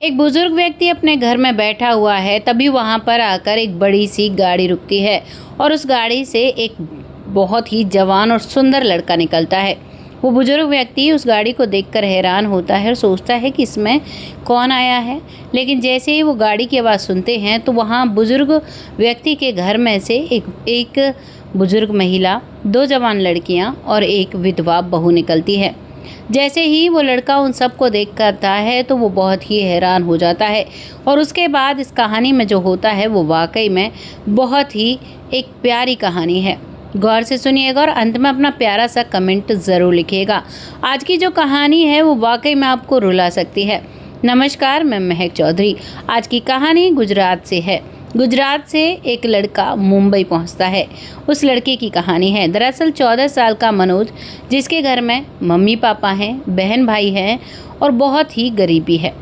एक बुजुर्ग व्यक्ति अपने घर में बैठा हुआ है, तभी वहां पर आकर एक बड़ी सी गाड़ी रुकती है और उस गाड़ी से एक बहुत ही जवान और सुंदर लड़का निकलता है। वो बुजुर्ग व्यक्ति उस गाड़ी को देखकर हैरान होता है और सोचता है कि इसमें कौन आया है। लेकिन जैसे ही वो गाड़ी की आवाज़ सुनते हैं तो वहाँ बुजुर्ग व्यक्ति के घर में से एक बुजुर्ग महिला, दो जवान लड़कियाँ और एक विधवा बहू निकलती है। जैसे ही वो लड़का उन सबको देख करता है तो वो बहुत ही हैरान हो जाता है और उसके बाद इस कहानी में जो होता है वो वाकई में बहुत ही एक प्यारी कहानी है। गौर से सुनिएगा और अंत में अपना प्यारा सा कमेंट ज़रूर लिखिएगा। आज की जो कहानी है वो वाकई में आपको रुला सकती है। नमस्कार, मैं महक चौधरी। आज की कहानी गुजरात से है। गुजरात से एक लड़का मुंबई पहुंचता है। उस लड़के की कहानी है। दरअसल 14 साल का मनोज, जिसके घर में मम्मी पापा हैं, बहन भाई हैं और बहुत ही गरीबी है।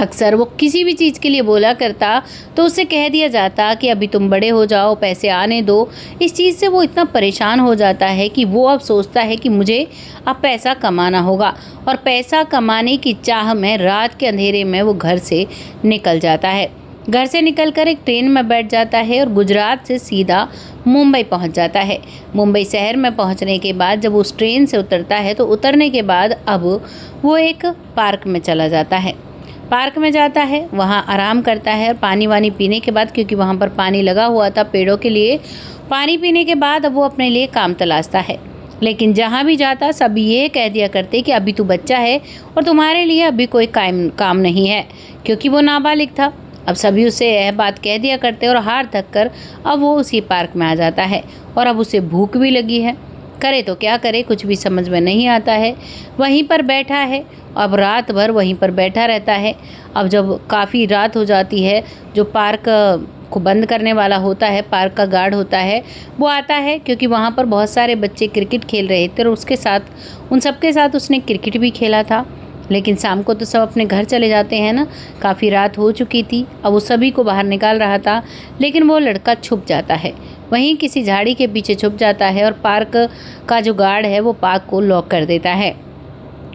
अक्सर वो किसी भी चीज़ के लिए बोला करता तो उससे कह दिया जाता कि अभी तुम बड़े हो जाओ, पैसे आने दो। इस चीज़ से वो इतना परेशान हो जाता है कि वो अब सोचता है कि मुझे अब पैसा कमाना होगा और पैसा कमाने की चाह में रात के अंधेरे में वो घर से निकल जाता है। घर से निकलकर एक ट्रेन में बैठ जाता है और गुजरात से सीधा मुंबई पहुंच जाता है। मुंबई शहर में पहुंचने के बाद जब उस ट्रेन से उतरता है तो उतरने के बाद अब वो एक पार्क में चला जाता है। पार्क में जाता है, वहाँ आराम करता है और पानी वानी पीने के बाद, क्योंकि वहाँ पर पानी लगा हुआ था पेड़ों के लिए, पानी पीने के बाद अब वो अपने लिए काम तलाशता है। लेकिन जहाँ भी जाता सब ये कह दिया करते कि अभी तू बच्चा है और तुम्हारे लिए अभी कोई काम नहीं है, क्योंकि वो नाबालिग था। अब सभी उसे यह बात कह दिया करते और हार थक कर अब वो उसी पार्क में आ जाता है और अब उसे भूख भी लगी है। करे तो क्या करे, कुछ भी समझ में नहीं आता है। वहीं पर बैठा है, अब रात भर वहीं पर बैठा रहता है। अब जब काफ़ी रात हो जाती है, जो पार्क को बंद करने वाला होता है, पार्क का गार्ड होता है, वो आता है, क्योंकि वहाँ पर बहुत सारे बच्चे क्रिकेट खेल रहे थे और उसके साथ उन सबके साथ उसने क्रिकेट भी खेला था। लेकिन शाम को तो सब अपने घर चले जाते हैं ना, काफ़ी रात हो चुकी थी। अब वो सभी को बाहर निकाल रहा था, लेकिन वो लड़का छुप जाता है, वहीं किसी झाड़ी के पीछे छुप जाता है और पार्क का जो गार्ड है वो पार्क को लॉक कर देता है।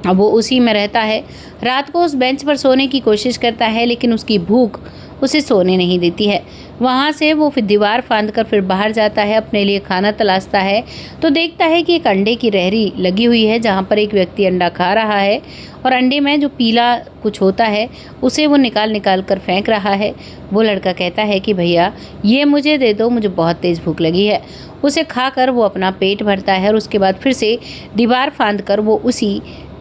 अब वो उसी में रहता है। रात को उस बेंच पर सोने की कोशिश करता है, लेकिन उसकी भूख उसे सोने नहीं देती है। वहाँ से वो फिर दीवार फांद कर फिर बाहर जाता है, अपने लिए खाना तलाशता है तो देखता है कि एक अंडे की रेहड़ी लगी हुई है, जहाँ पर एक व्यक्ति अंडा खा रहा है और अंडे में जो पीला कुछ होता है उसे वो निकाल कर फेंक रहा है। वो लड़का कहता है कि भैया ये मुझे दे दो, मुझे बहुत तेज़ भूख लगी है। उसे खाकर वो अपना पेट भरता है और उसके बाद फिर से दीवार फांद कर वो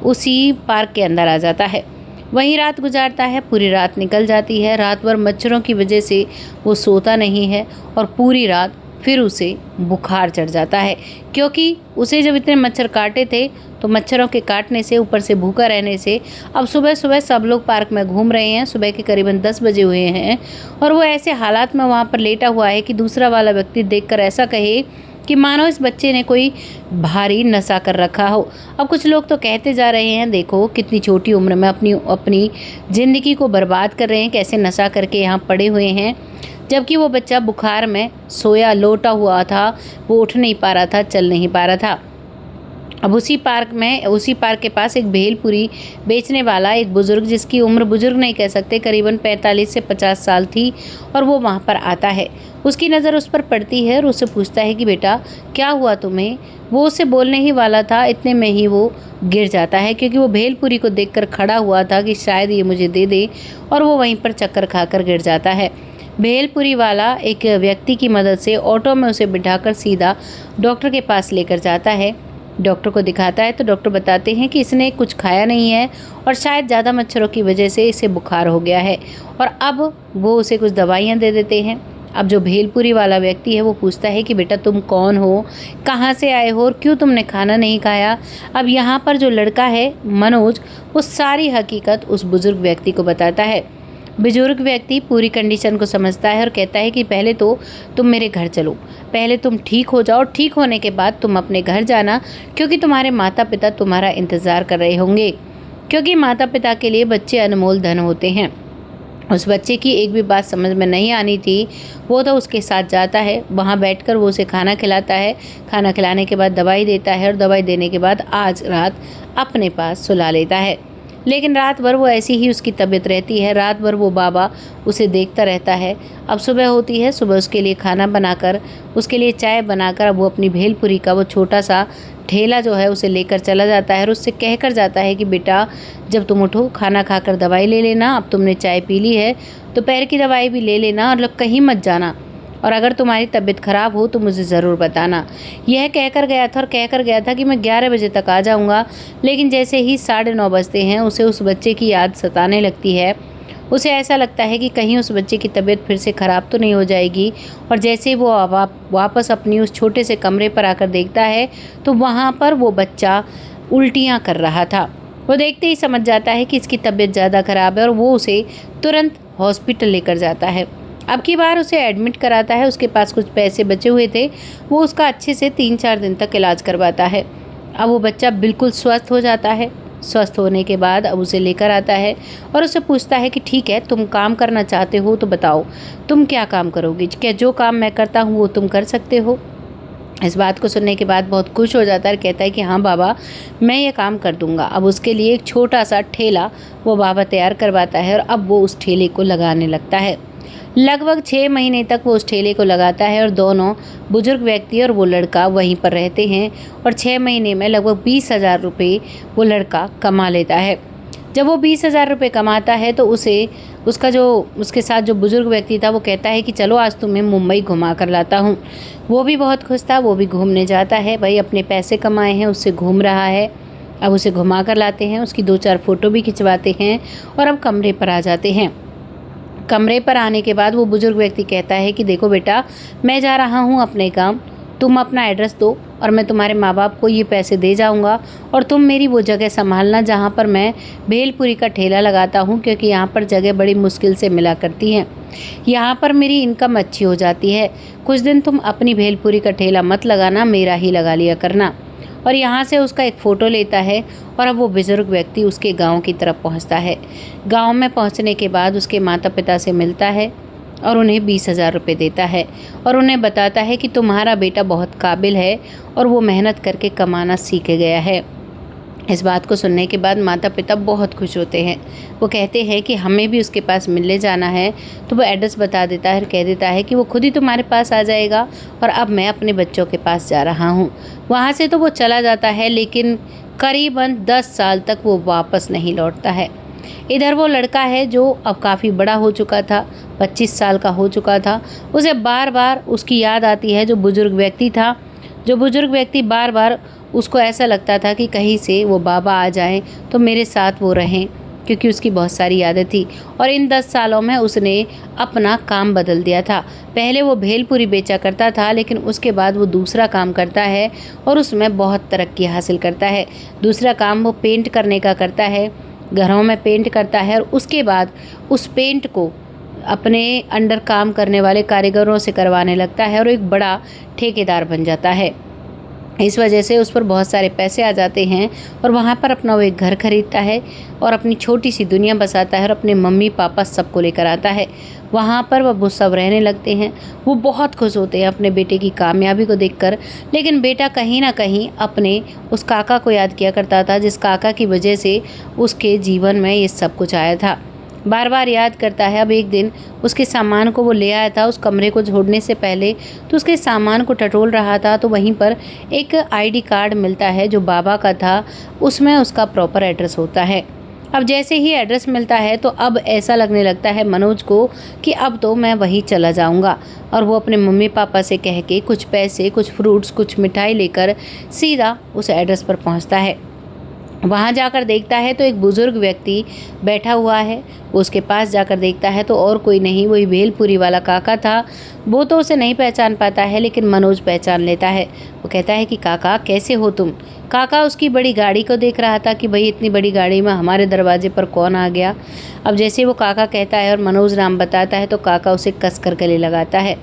उसी पार्क के अंदर आ जाता है। वहीं रात गुजारता है। पूरी रात निकल जाती है। रात भर मच्छरों की वजह से वो सोता नहीं है और पूरी रात फिर उसे बुखार चढ़ जाता है, क्योंकि उसे जब इतने मच्छर काटे थे तो मच्छरों के काटने से, ऊपर से भूखा रहने से अब सुबह सुबह सब लोग पार्क में घूम रहे हैं। सुबह के करीबन 10 बजे हुए हैं और वो ऐसे हालात में वहाँ पर लेटा हुआ है कि दूसरा वाला व्यक्ति देखकर ऐसा कहे कि मानो इस बच्चे ने कोई भारी नशा कर रखा हो। अब कुछ लोग तो कहते जा रहे हैं, देखो कितनी छोटी उम्र में अपनी ज़िंदगी को बर्बाद कर रहे हैं, कैसे नशा करके यहाँ पड़े हुए हैं। जबकि वो बच्चा बुखार में सोया लोटा हुआ था, वो उठ नहीं पा रहा था, चल नहीं पा रहा था। अब उसी पार्क के पास एक भेलपुरी बेचने वाला एक बुज़ुर्ग, जिसकी उम्र बुज़ुर्ग नहीं कह सकते, करीबन 45 से 50 साल थी, और वो वहाँ पर आता है। उसकी नज़र उस पर पड़ती है और उससे पूछता है कि बेटा क्या हुआ तुम्हें। वो उससे बोलने ही वाला था, इतने में ही वो गिर जाता है, क्योंकि वो भेलपुरी को देखकर खड़ा हुआ था कि शायद ये मुझे दे दे, और वो वहीं पर चक्कर खाकर गिर जाता है। भेलपुरी वाला एक व्यक्ति की मदद से ऑटो में उसे बिठाकर सीधा डॉक्टर के पास लेकर जाता है। डॉक्टर को दिखाता है तो डॉक्टर बताते हैं कि इसने कुछ खाया नहीं है और शायद ज़्यादा मच्छरों की वजह से इसे बुखार हो गया है, और अब वो उसे कुछ दवाइयाँ दे देते हैं। अब जो भेलपुरी वाला व्यक्ति है वो पूछता है कि बेटा तुम कौन हो, कहाँ से आए हो और क्यों तुमने खाना नहीं खाया। अब यहाँ पर जो लड़का है मनोज, वो सारी हकीकत उस बुज़ुर्ग व्यक्ति को बताता है। बुजुर्ग व्यक्ति पूरी कंडीशन को समझता है और कहता है कि पहले तो तुम मेरे घर चलो, पहले तुम ठीक हो जाओ, ठीक होने के बाद तुम अपने घर जाना, क्योंकि तुम्हारे माता पिता तुम्हारा इंतज़ार कर रहे होंगे। क्योंकि माता पिता के लिए बच्चे अनमोल धन होते हैं। उस बच्चे की एक भी बात समझ में नहीं आनी थी, वो तो उसके साथ जाता है, वहाँ बैठकर वो उसे खाना खिलाता है, खाना खिलाने के बाद दवाई देता है और दवाई देने के बाद आज रात अपने पास सुला लेता है। लेकिन रात भर वो ऐसी ही उसकी तबीयत रहती है। रात भर वो बाबा उसे देखता रहता है। अब सुबह होती है, सुबह उसके लिए खाना बनाकर, उसके लिए चाय बनाकर अब वो अपनी भेलपुरी का वो छोटा सा ठेला जो है उसे लेकर चला जाता है और उससे कहकर जाता है कि बेटा, जब तुम उठो खाना खाकर दवाई ले लेना, अब तुमने चाय पी ली है दोपहर की दवाई भी ले लेना और कहीं मत जाना, और अगर तुम्हारी तबीयत ख़राब हो तो मुझे ज़रूर बताना। यह कहकर गया था और कहकर गया था कि मैं 11 बजे तक आ जाऊंगा। लेकिन जैसे ही 9:30 बजते हैं उसे उस बच्चे की याद सताने लगती है। उसे ऐसा लगता है कि कहीं उस बच्चे की तबीयत फिर से ख़राब तो नहीं हो जाएगी। और जैसे ही वो वापस अपनी उस छोटे से कमरे पर आकर देखता है तो वहाँ पर वो बच्चा उल्टियाँ कर रहा था। वो देखते ही समझ जाता है कि इसकी तबीयत ज़्यादा ख़राब है और वो उसे तुरंत हॉस्पिटल लेकर जाता है। अब की बार उसे एडमिट कराता है। उसके पास कुछ पैसे बचे हुए थे, वो उसका अच्छे से 3-4 दिन तक इलाज करवाता है। अब वो बच्चा बिल्कुल स्वस्थ हो जाता है। स्वस्थ होने के बाद अब उसे लेकर आता है और उससे पूछता है कि ठीक है, तुम काम करना चाहते हो तो बताओ, तुम क्या काम करोगी? क्या जो काम मैं करता हूँ वो तुम कर सकते हो? इस बात को सुनने के बाद बहुत खुश हो जाता है और कहता है कि हाँ बाबा, मैं ये काम कर दूंगा। अब उसके लिए एक छोटा सा ठेला वो बाबा तैयार करवाता है और अब वो उस ठेले को लगाने लगता है। लगभग 6 महीने तक वो उस ठेले को लगाता है और दोनों बुजुर्ग व्यक्ति और वो लड़का वहीं पर रहते हैं और 6 महीने में लगभग 20,000 रुपये वो लड़का कमा लेता है। जब वो 20,000 रुपये कमाता है तो उसके साथ जो बुजुर्ग व्यक्ति था वो कहता है कि चलो आज तुम्हें मुंबई घुमा कर लाता हूँ। वो भी बहुत खुश था, वो भी घूमने जाता है। भाई अपने पैसे कमाए हैं उससे घूम रहा है। अब उसे घुमा कर लाते हैं, उसकी 2-4 फ़ोटो भी खिंचवाते हैं और अब कमरे पर आ जाते हैं। कमरे पर आने के बाद वो बुजुर्ग व्यक्ति कहता है कि देखो बेटा, मैं जा रहा हूँ अपने काम, तुम अपना एड्रेस दो और मैं तुम्हारे माँ बाप को ये पैसे दे जाऊँगा और तुम मेरी वो जगह संभालना जहाँ पर मैं भेलपुरी का ठेला लगाता हूँ, क्योंकि यहाँ पर जगह बड़ी मुश्किल से मिला करती हैं। यहाँ पर मेरी इनकम अच्छी हो जाती है। कुछ दिन तुम अपनी भेलपुरी का ठेला मत लगाना, मेरा ही लगा लिया करना। और यहाँ से उसका एक फ़ोटो लेता है और अब वो बुज़ुर्ग व्यक्ति उसके गांव की तरफ पहुँचता है। गांव में पहुँचने के बाद उसके माता पिता से मिलता है और उन्हें 20,000 रुपये देता है और उन्हें बताता है कि तुम्हारा बेटा बहुत काबिल है और वो मेहनत करके कमाना सीख गया है। इस बात को सुनने के बाद माता पिता बहुत खुश होते हैं। वो कहते हैं कि हमें भी उसके पास मिलने जाना है। तो वो एड्रेस बता देता है और कह देता है कि वो खुद ही तुम्हारे पास आ जाएगा और अब मैं अपने बच्चों के पास जा रहा हूँ। वहाँ से तो वो चला जाता है, लेकिन करीबन 10 साल तक वो वापस नहीं लौटता है। इधर वो लड़का है जो अब काफ़ी बड़ा हो चुका था, 25 साल का हो चुका था। उसे बार बार उसकी याद आती है जो बुज़ुर्ग व्यक्ति था। जो बुज़ुर्ग व्यक्ति बार बार उसको ऐसा लगता था कि कहीं से वो बाबा आ जाएं तो मेरे साथ वो रहें, क्योंकि उसकी बहुत सारी यादें थी। और इन 10 सालों में उसने अपना काम बदल दिया था। पहले वो भेलपुरी बेचा करता था, लेकिन उसके बाद वो दूसरा काम करता है और उसमें बहुत तरक्की हासिल करता है। दूसरा काम वो पेंट करने का करता है, घरों में पेंट करता है और उसके बाद उस पेंट को अपने अंडर काम करने वाले कारीगरों से करवाने लगता है और एक बड़ा ठेकेदार बन जाता है। इस वजह से उस पर बहुत सारे पैसे आ जाते हैं और वहाँ पर अपना वो एक घर खरीदता है और अपनी छोटी सी दुनिया बसाता है और अपने मम्मी पापा सबको लेकर आता है। वहाँ पर वो सब रहने लगते हैं। वो बहुत खुश होते हैं अपने बेटे की कामयाबी को देखकर, लेकिन बेटा कहीं ना कहीं अपने उस काका को याद किया करता था, जिस काका की वजह से उसके जीवन में ये सब कुछ आया था। बार बार याद करता है। अब एक दिन उसके सामान को वो ले आया था उस कमरे को छोड़ने से पहले, तो उसके सामान को टटोल रहा था तो वहीं पर एक आईडी कार्ड मिलता है जो बाबा का था। उसमें उसका प्रॉपर एड्रेस होता है। अब जैसे ही एड्रेस मिलता है तो अब ऐसा लगने लगता है मनोज को कि अब तो मैं वहीं चला जाऊंगा, और वो अपने मम्मी पापा से कह के कुछ पैसे, कुछ फ्रूट्स, कुछ मिठाई लेकर सीधा उस एड्रेस पर पहुंचता है। वहाँ जाकर देखता है तो एक बुज़ुर्ग व्यक्ति बैठा हुआ है। वो उसके पास जाकर देखता है तो और कोई नहीं, वही भेलपुरी वाला काका था। वो तो उसे नहीं पहचान पाता है, लेकिन मनोज पहचान लेता है। वो कहता है कि काका कैसे हो तुम? काका उसकी बड़ी गाड़ी को देख रहा था कि भाई इतनी बड़ी गाड़ी में हमारे दरवाजे पर कौन आ गया। अब जैसे वो काका कहता है और मनोज नाम बताता है तो काका उसे कस कर गले लगाता है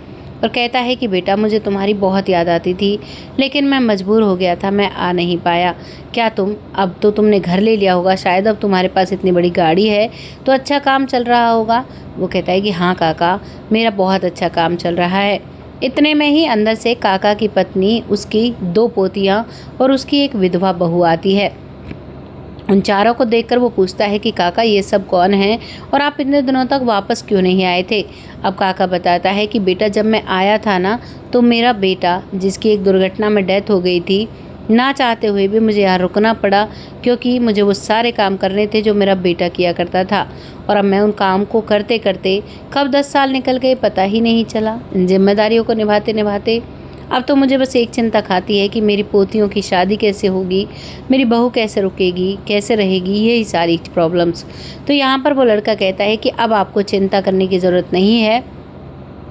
और कहता है कि बेटा, मुझे तुम्हारी बहुत याद आती थी, लेकिन मैं मजबूर हो गया था, मैं आ नहीं पाया। क्या अब तो तुमने घर ले लिया होगा, शायद अब तुम्हारे पास इतनी बड़ी गाड़ी है तो अच्छा काम चल रहा होगा। वो कहता है कि हाँ काका, मेरा बहुत अच्छा काम चल रहा है। इतने में ही अंदर से काका की पत्नी, उसकी 2 पोतियाँ और उसकी एक विधवा बहू आती है। उन चारों को देखकर वो पूछता है कि काका ये सब कौन है और आप इतने दिनों तक वापस क्यों नहीं आए थे। अब काका बताता है कि बेटा जब मैं आया था ना, तो मेरा बेटा जिसकी एक दुर्घटना में डेथ हो गई थी, ना चाहते हुए भी मुझे यहाँ रुकना पड़ा, क्योंकि मुझे वो सारे काम करने थे जो मेरा बेटा किया करता था। और अब मैं उन काम को करते करते कब 10 साल निकल गए पता ही नहीं चला, इन जिम्मेदारियों को निभाते निभाते। अब तो मुझे बस एक चिंता खाती है कि मेरी पोतियों की शादी कैसे होगी, मेरी बहू कैसे रुकेगी, कैसे रहेगी, यही सारी प्रॉब्लम्स। तो यहाँ पर वो लड़का कहता है कि अब आपको चिंता करने की ज़रूरत नहीं है।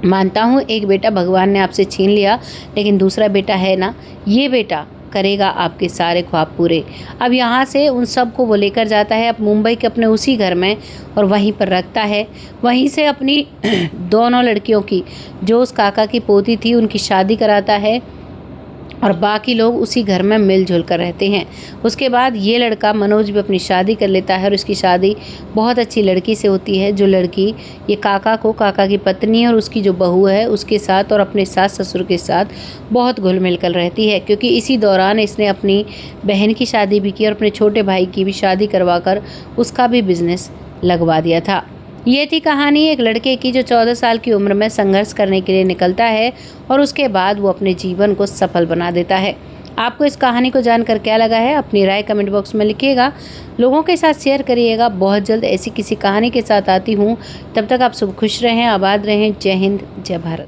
मानता हूँ एक बेटा भगवान ने आपसे छीन लिया, लेकिन दूसरा बेटा है ना, ये बेटा करेगा आपके सारे ख्वाब पूरे। अब यहाँ से उन सब को वो लेकर जाता है अब मुंबई के अपने उसी घर में और वहीं पर रखता है। वहीं से अपनी दोनों लड़कियों की, जो उस काका की पोती थी, उनकी शादी कराता है और बाकी लोग उसी घर में मिलजुल कर रहते हैं। उसके बाद ये लड़का मनोज भी अपनी शादी कर लेता है और उसकी शादी बहुत अच्छी लड़की से होती है, जो लड़की ये काका को, काका की पत्नी और उसकी जो बहू है उसके साथ और अपने सास ससुर के साथ बहुत घुल मिल कर रहती है, क्योंकि इसी दौरान इसने अपनी बहन की शादी भी की और अपने छोटे भाई की भी शादी करवा कर उसका भी बिजनेस लगवा दिया था। ये थी कहानी एक लड़के की जो 14 साल की उम्र में संघर्ष करने के लिए निकलता है और उसके बाद वो अपने जीवन को सफल बना देता है। आपको इस कहानी को जानकर क्या लगा है, अपनी राय कमेंट बॉक्स में लिखिएगा, लोगों के साथ शेयर करिएगा। बहुत जल्द ऐसी किसी कहानी के साथ आती हूँ, तब तक आप सब खुश रहें, आबाद रहें। जय हिंद, जय भारत।